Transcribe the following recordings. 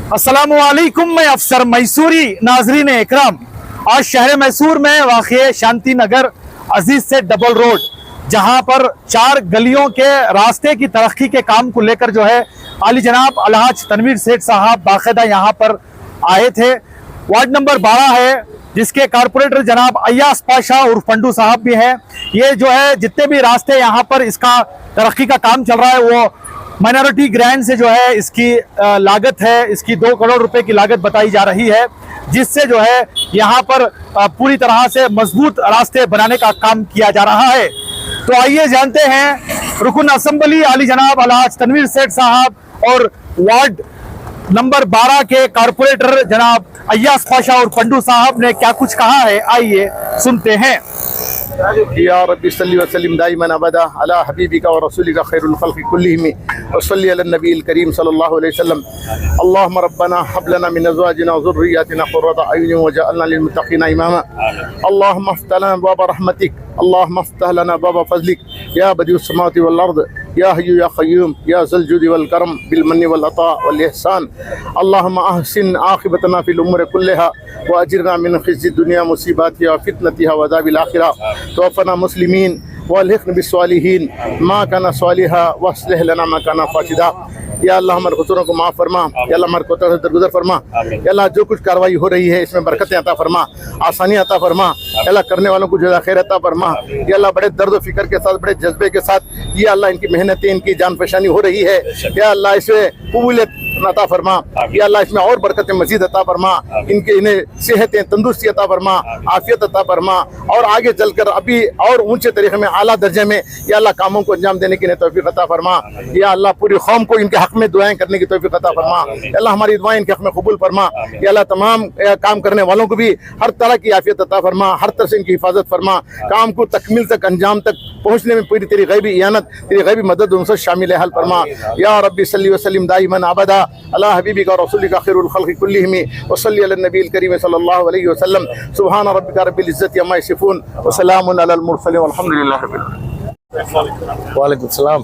अस्सलामुअलैकुम, मैं अफसर मैसूरी। नाजरीन इकराम, आज शहर मैसूर में वाक़ शांति नगर अजीज से डबल रोड, जहां पर 4 गलियों के रास्ते की तरक्की के काम को लेकर जो है आली जनाब अलहाज तनवीर सेठ साहब बाकायदा यहां पर आए थे। वार्ड नंबर 12 है, जिसके कारपोरेटर जनाब अय्यास पाशा उर्फ पंडू साहब भी हैं। ये जो है जितने भी रास्ते यहाँ पर इसका तरक्की का काम चल रहा है वो माइनॉरिटी ग्रांट से जो है इसकी लागत है, इसकी 2 करोड़ रुपए की लागत बताई जा रही है, जिससे जो है यहाँ पर पूरी तरह से मजबूत रास्ते बनाने का काम किया जा रहा है। तो आइए जानते हैं रुकन असम्बली आली जनाब अलहाज तनवीर सेठ साहब और वार्ड नंबर 12 के कारपोरेटर जनाब अय्यास पाशा और पंडू साहब ने क्या कुछ कहा है, आइए सुनते हैं। या रब्बी सल्ली व सल्लिम दाइमन अबदा अला हबीबिका व रसूलिका खैरुल खल्क़ि कुल्लिहिम व सल्ली अला नबील करीम सल्लल्लाहु अलैहि वसल्लम। अल्लाहुम्मा रब्बना हब लना मिन अज़वाजिना व ज़ुर्रिय्यतिना क़ुर्रता अयुनिन वजअलना लिल मुत्तक़ीना इमामा। अल्लाहुम्मा इफ्तह लना बाब रहमतिक, अल्लाहुम्मा इफ्तह लना बाब फज़लिक, या बदीउस समावाति वल अर्द, या हय्यु या क़य्यूम, या ज़ुल जुदी वल करम बिल मन्नि वल अता वल इहसान। अल्लाहुम्मा अहसिन आक़िबतना फ़िल उमूरि कुल्लिहा व अजिरना मिन ख़िज़्यि दुनिया मुसीबतिहा व फ़ितनतिहा व अज़ाबिल आख़िरह। तवफ़ना मुस्लिमीन वअल्हिक़ना बिस्सालिहीन मा काना सालिहा वअस्लिह लना मा काना फ़ासिदा। या अल्लाह हमारे क़सूरों को माफ़ फरमा, या अल्लाह हमारे कोताही से दरगुज़र फरमा। या अल्लाह जो कुछ कार्रवाई हो रही है इसमें बरकतें अता फरमा, आसानी अता फरमा। या अल्लाह करने वालों को जज़ा खैर अता फरमा। या अल्लाह बड़े दर्द व फिक्र के साथ, बड़े जज्बे के साथ या अल्लाह इनकी मेहनतें, इनकी जान पेशानी हो रही है, या अल्लाह इसमें कबूलियत अता फरमा। या अल्लाह इसमें और बरकतें मज़ीद अता फरमा, इन्हें सेहतें, तंदुरुस्ती अता फरमा, आफियत अता फरमा, और आगे चलकर अभी और ऊंचे तरीके में, आला दर्जे में या अल्लाह कामों को अंजाम देने की तौफीक अता फरमा। या अल्लाह पूरी कौम को इनके हक में दुआएं करने की तौफीक अता फरमा। या अल्लाह हमारी दुआएं इनके हक में कबूल फरमा। या अल्लाह तमाम काम करने वालों को भी हर तरह की आफियत अता फरमा, हर तरह से इनकी हिफाजत फरमा। काम को तकमील तक, अंजाम तक पहुँचने में पूरी तेरी गैबी इयानत, तेरी गैबी मदद उनसे शामिल हल फरमा। या रब्बी सल्ली व सल्लिम दाइमन अबदा अला हबीबिका व रसूलिका खैरुल खल्क़ि कुल्लिहिम व सल्ली अला नबील करीम सल्लल्लाहु अलैहि वसल्लम। सुब्हान रब्बिका रब्बिल इज्जति अम्मा यसिफून व सलामुन अलल मुरसलीन वल्हम्दुलिल्लाहि रब्बिल आलमीन। वालेकुम सलाम।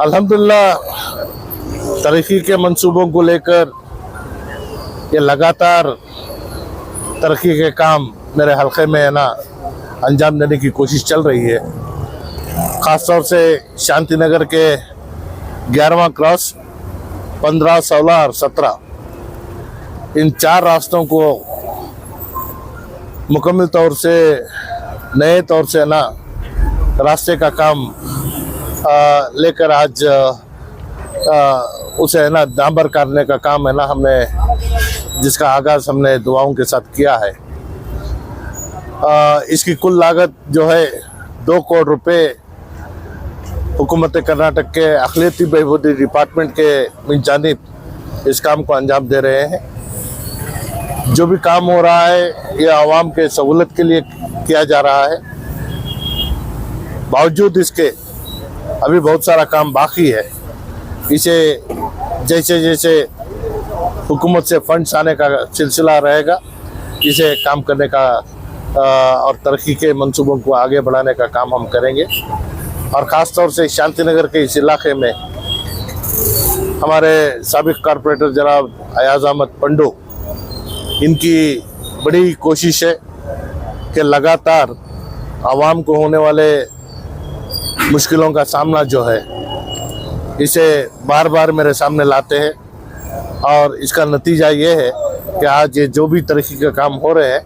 अल्हम्दुलिल्लाह, तरक्की के मंसूबों को लेकर ये लगातार तरक्की के काम मेरे हल्के में है ना अंजाम देने की कोशिश चल रही है। ख़ास तौर से शांति नगर के 11वां क्रॉस, 15, 16 और 17 इन 4 रास्तों को मुकम्मल तौर से नए तौर से ना रास्ते का काम लेकर आज उसे है ना डांबर करने का काम है ना हमने, जिसका आगाज़ हमने दुआओं के साथ किया है। इसकी कुल लागत जो है 2 करोड़ रुपए हुकूमत कर्नाटक के अक़लियती बहबूदी डिपार्टमेंट के मिन जानिब इस काम को अंजाम दे रहे हैं। जो भी काम हो रहा है ये आवाम के सहूलत के लिए किया जा रहा है। बावजूद इसके अभी बहुत सारा काम बाकी है। इसे जैसे जैसे हुकूमत से फंड्स आने का सिलसिला रहेगा, इसे काम करने का और तरक्की के मंसूबों को आगे बढ़ाने का काम हम करेंगे। और ख़ास तौर से शांति नगर के इस इलाके में हमारे साबिक़ कारपोरेटर जनाब अयाज अहमद पंडू, इनकी बड़ी कोशिश है कि लगातार आवाम को होने वाले मुश्किलों का सामना जो है इसे बार बार मेरे सामने लाते हैं। और इसका नतीजा ये है कि आज ये जो भी तरक्की का काम हो रहे हैं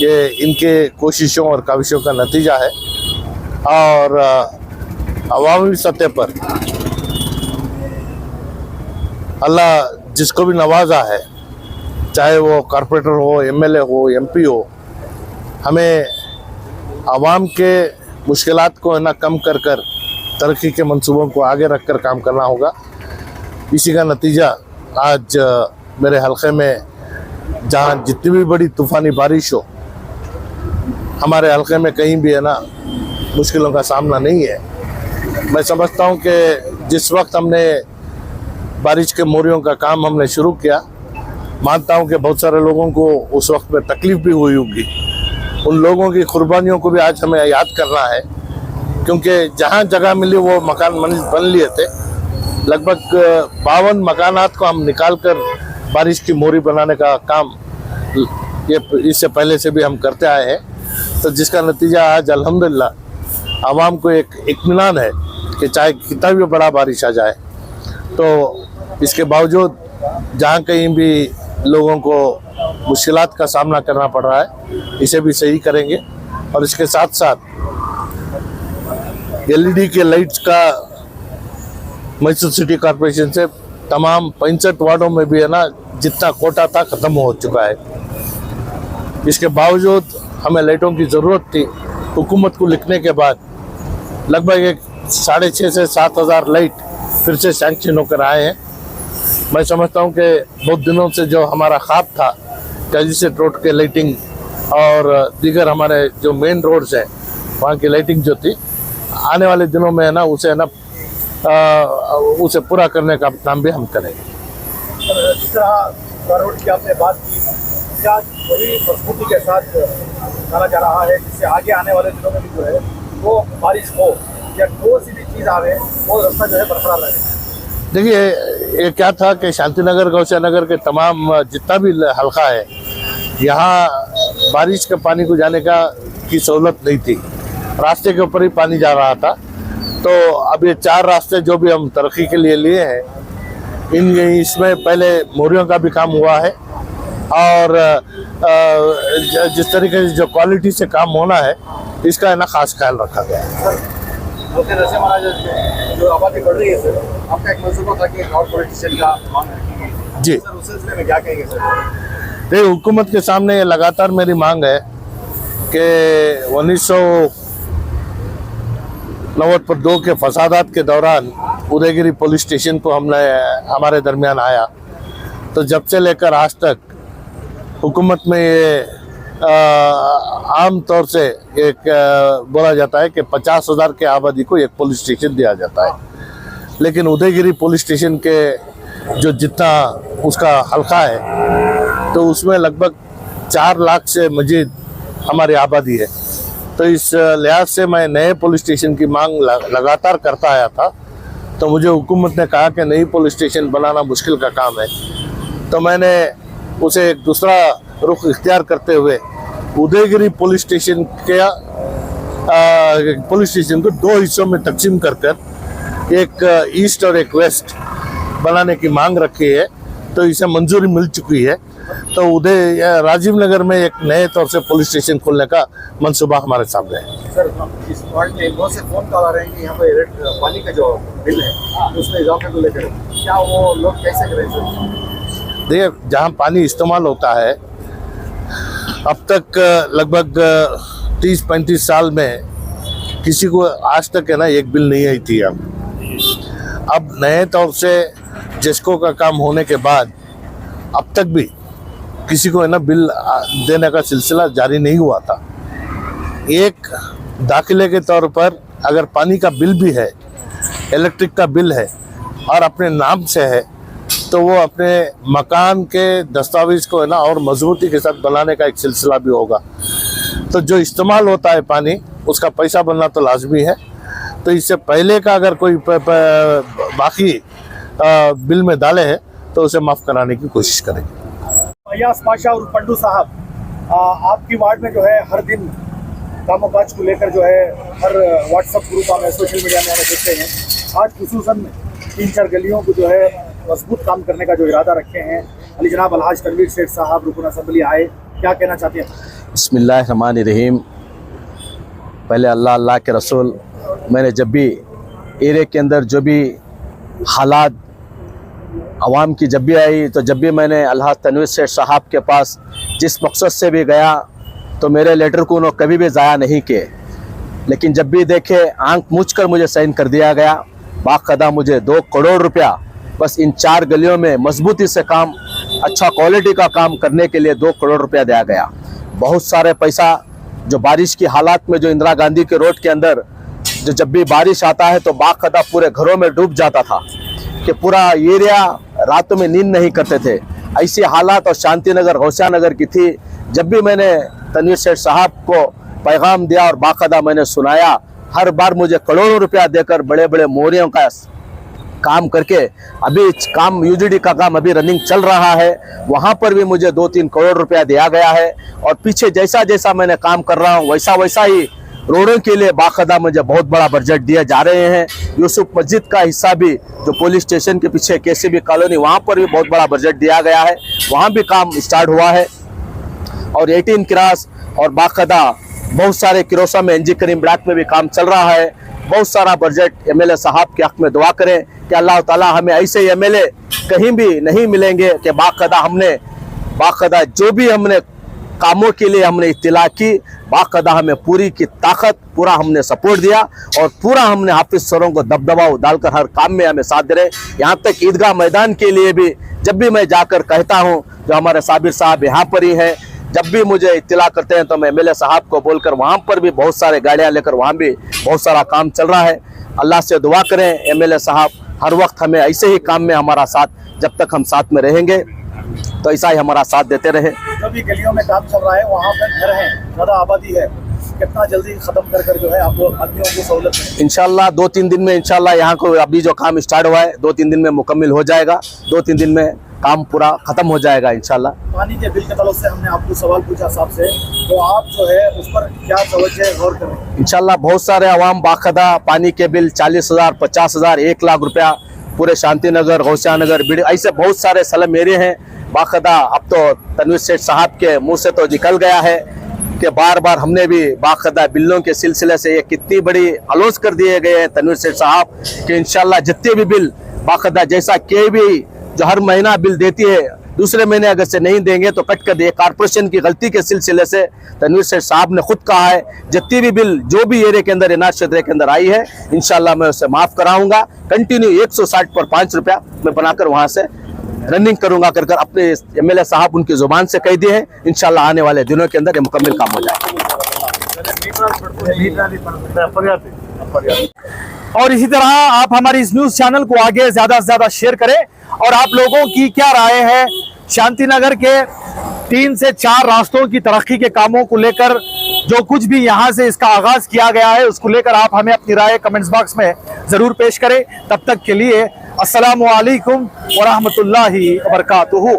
ये इनके कोशिशों और काविशों का नतीजा है। और अवामी सतह पर अल्लाह जिसको भी नवाजा है, चाहे वो कारपोरेटर हो, एमएलए हो, एमपी हो, हमें आवाम के मुश्किलात को ना कम कर कर तरक्की के मंसूबों को आगे रख कर काम करना होगा। इसी का नतीजा आज मेरे हल्के में जहाँ जितनी भी बड़ी तूफ़ानी बारिश हो, हमारे हल्के में कहीं भी है ना मुश्किलों का सामना नहीं है। मैं समझता हूँ कि जिस वक्त हमने बारिश के मोरियों का काम हमने शुरू किया, मानता हूँ कि बहुत सारे लोगों को उस वक्त में तकलीफ़ भी हुई होगी। उन लोगों की कुर्बानियों को भी आज हमें याद करना है क्योंकि जहाँ जगह मिली वो मकान बन लिए थे। लगभग 52 मकानात को हम निकाल कर बारिश की मोरी बनाने का काम ये इससे पहले से भी हम करते आए हैं। तो जिसका नतीजा आज अल्हम्दुलिल्लाह आवाम को एक इत्मीनान है कि चाहे कितना भी बड़ा बारिश आ जाए तो इसके बावजूद जहाँ कहीं भी लोगों को मुश्किलात का सामना करना पड़ रहा है इसे भी सही करेंगे। और इसके साथ साथ LED के लाइट्स का मैसूर सिटी कॉरपोरेशन से तमाम 65 वार्डों में भी है ना जितना कोटा था ख़त्म हो चुका है। इसके बावजूद हमें लाइटों की ज़रूरत थी। हुकूमत को लिखने के बाद लगभग 6,500 से 7,000 लाइट फिर से सैंक्शन होकर आए हैं। मैं समझता हूं कि बहुत दिनों से जो हमारा ख्वाब था कैजिसेट रोड के लाइटिंग और दीगर हमारे जो मेन रोड्स हैं वहाँ की लाइटिंग जो थी आने वाले दिनों में है ना उसे पूरा करने का काम भी हम करेंगे। जिस तरह रोड की आपने बात की, क्या वही मजबूती के साथ डाला जा रहा है जिससे आगे आने वाले दिनों में भी जो है वो बारिश हो या कोई सी भी चीज़ आवे वो रास्ता जो है बरकरार रहे? देखिए ये क्या था कि शांति नगर गौसिया नगर के तमाम जितना भी हल्का है यहाँ बारिश के पानी को जाने की सहूलत नहीं थी। रास्ते के ऊपर ही पानी जा रहा था। तो अब ये 4 रास्ते जो भी हम तरक्की के लिए लिए हैं इसमें पहले मोरियों का भी काम हुआ है और जिस तरीके से जो क्वालिटी से काम होना है इसका है ना खास ख्याल रखा गया है। जैसे हमारा जो आबादी बढ़ रही है सर, आपका एक मंसूबा था कि और पॉलिटिशियन का मांग है जी सर, उस सिलसिले में क्या कहेंगे सर? देखिए हुकूमत के सामने ये लगातार मेरी मांग है कि 1992 के फसादात के दौरान उदयगिरी पुलिस स्टेशन को हमारे दरमियान आया तो जब से लेकर आज तक हुकूमत में ये आम तौर से एक बोला जाता है कि 50,000 के आबादी को एक पुलिस स्टेशन दिया जाता है। लेकिन उदयगिरी पुलिस स्टेशन के जो जितना उसका हल्का है तो उसमें लगभग 4 लाख से मजीद हमारी आबादी है। तो इस लिहाज से मैं नए पुलिस स्टेशन की मांग लगातार करता आया था। तो मुझे हुकूमत ने कहा कि नई पुलिस स्टेशन बनाना मुश्किल का काम है। तो मैंने उसे एक दूसरा रुख इख्तियार करते हुए उदयगिरी पुलिस स्टेशन को 2 हिस्सों में तकसीम कर एक ईस्ट और एक वेस्ट बनाने की मांग रखी है। तो इसे मंजूरी मिल चुकी है। तो राजीव नगर में एक नए तौर से पुलिस स्टेशन खोलने का मंसूबा हमारे सामने है। सर, इस पॉइंट में बहुत से फोन कॉल आ रहे हैं कि यहाँ पे पानी का जो बिल है उसमें इजाफे को लेकर क्या वो लोग कैसे करें सर? देखिए जहाँ पानी इस्तेमाल होता है अब तक लगभग 30-35 साल में किसी को आज तक है ना एक बिल नहीं आई थी। अब नए तौर से जेस्को का काम होने के बाद अब तक भी किसी को है ना बिल देने का सिलसिला जारी नहीं हुआ था। एक दाखिले के तौर पर अगर पानी का बिल भी है, इलेक्ट्रिक का बिल है और अपने नाम से है तो वो अपने मकान के दस्तावेज को है ना और मजबूती के साथ बनाने का एक सिलसिला भी होगा। तो जो इस्तेमाल होता है पानी उसका पैसा बनना तो लाजमी है। तो इससे पहले का अगर कोई बाकी बिल में डाले हैं तो उसे माफ़ कराने की कोशिश करेंगे। अयास पाशा और पंडू साहब, आपकी वार्ड में जो है हर दिन कामकाज को लेकर जो है हर व्हाट्सएप ग्रुप में सोशल मीडिया में हमें देखते हैं। आज खुसूसन 3-4 गलियों को जो है मजबूत काम करने का जो इरादा रखे हैं। अली जनाब अलहाज तनवीर शेख साहब रुकन असम्बली आए, क्या कहना चाहते हैं? बिस्मिल्लाहिर्रहमानिर्रहीम। पहले अल्लाह के रसूल, मैंने जब भी एरिया के अंदर जो भी हालात आवाम की जब भी आई तो जब भी मैंने अलहाज तनवीर शेख साहब के पास जिस मकसद से भी गया तो मेरे लेटर को उन्होंने कभी भी ज़ाया नहीं किए। लेकिन जब भी देखे आंख मूछ कर मुझे साइन कर दिया गया। बाकायदा मुझे 2 करोड़ रुपया बस इन 4 गलियों में मजबूती से काम, अच्छा क्वालिटी का काम करने के लिए 2 करोड़ रुपया दिया गया। बहुत सारे पैसा जो बारिश की हालात में जो इंदिरा गांधी के रोड के अंदर जो जब भी बारिश आता है तो बाकायदा पूरे घरों में डूब जाता था कि पूरा एरिया रातों में नींद नहीं करते थे। ऐसी हालात और शांति नगर गौसिया नगर की थी। जब भी मैंने तनवीर शेख साहब को पैगाम दिया और बाकायदा मैंने सुनाया हर बार मुझे करोड़ों रुपया देकर बड़े बड़े मोरियों का काम करके, अभी काम यूजीडी का काम अभी रनिंग चल रहा है, वहाँ पर भी मुझे 2-3 करोड़ रुपया दिया गया है। और पीछे जैसा जैसा मैंने काम कर रहा हूँ वैसा वैसा ही रोडों के लिए बाकायदा मुझे बहुत बड़ा बजट दिए जा रहे हैं। यूसुफ मस्जिद का हिस्सा भी, जो पुलिस स्टेशन के पीछे केसीबी कॉलोनी, वहाँ पर भी बहुत बड़ा बजट दिया गया है, वहाँ भी काम स्टार्ट हुआ है। और 18 क्रास और बाकायदा बहुत सारे किरोसा में एनजी करीम ब्लॉक में भी काम चल रहा है। बहुत सारा बजट एमएलए साहब के हक में दुआ करें कि अल्लाह ताला हमें ऐसे एमएलए कहीं भी नहीं मिलेंगे कि बाकायदा जो भी हमने कामों के लिए हमने इत्तिला की, बाकायदा हमें पूरी की ताकत, पूरा हमने सपोर्ट दिया और पूरा हमने हाफिज सरों को दबदबा डालकर हर काम में हमें साथ दे रहे। यहाँ तक ईदगाह मैदान के लिए भी जब भी मैं जाकर कहता हूँ, जो हमारे साबिर साहब यहाँ पर ही हैं, जब भी मुझे इत्तिला करते हैं तो मैं एमएलए साहब को बोलकर वहाँ पर भी बहुत सारे गाड़ियाँ लेकर वहाँ भी बहुत सारा काम चल रहा है। अल्लाह से दुआ करें एमएलए साहब हर वक्त हमें ऐसे ही काम में हमारा साथ, जब तक हम साथ में रहेंगे तो ऐसा ही हमारा साथ देते रहे। जो भी गलियों में काम चल रहा है वहाँ पर घर है, ज़्यादा आबादी है, कितना जल्दी खत्म कर कर जो है आप लोग आदमियों को सहूलत है? इंशाल्लाह 2-3 दिन में इंशाल्लाह यहाँ को अभी जो काम स्टार्ट हुआ है 2-3 दिन में मुकम्मल हो जाएगा। 2-3 दिन में काम पूरा खत्म हो जाएगा इंशाल्लाह। पानी के बिल के तलब से हमने आपको सवाल पूछा साहब से, तो आप जो है उस पर क्या तवज्जो गौर करें? इंशाल्लाह बहुत सारे अवाम बाकायदा पानी के बिल 40,000, 50,000, 1 लाख रुपया पूरे शांति नगर, गौसिया नगर, बीड़ी, ऐसे बहुत सारे स्लम एरिया हैं बाकायदा। अब तो तनवीर सेठ साहब के मुंह से तो निकल गया है कि बार बार हमने भी बाकायदा बिलों के सिलसिले से ये कितनी बड़ी अलोस कर दिए गए हैं तनवीर सेठ साहब कि इंशाल्लाह जितने भी बिल बाकायदा, जैसा के भी जो हर महीना बिल देती है, दूसरे महीने अगर से नहीं देंगे तो कट कर दिए। कारपोरेशन की गलती के सिलसिले से तनवीर सेठ साहब ने खुद कहा है जितनी भी बिल जो भी एरिया के अंदर, इनाज क्षेत्र के अंदर आई है, इंशाल्लाह मैं उसे माफ कराऊंगा। कंटिन्यू 160 पर 5 रुपया मैं बनाकर वहां से रनिंग करूंगा कर अपने एमएलए साहब उनकी जुबान से कह दिए हैं। इंशाल्लाह आने वाले दिनों के अंदर ये मुकम्मल काम हो जाएगा। और इसी तरह आप हमारी इस न्यूज चैनल को आगे ज्यादा से ज्यादा शेयर करें। और आप लोगों की क्या राय है शांति नगर के 3 से 4 रास्तों की तरक्की के कामों को लेकर, जो कुछ भी यहाँ से इसका आगाज किया गया है उसको लेकर आप हमें अपनी राय कमेंट्स बॉक्स में जरूर पेश करें। तब तक के लिए अस्सलामु अलैकुम व रहमतुल्लाहि व बरकातुहू।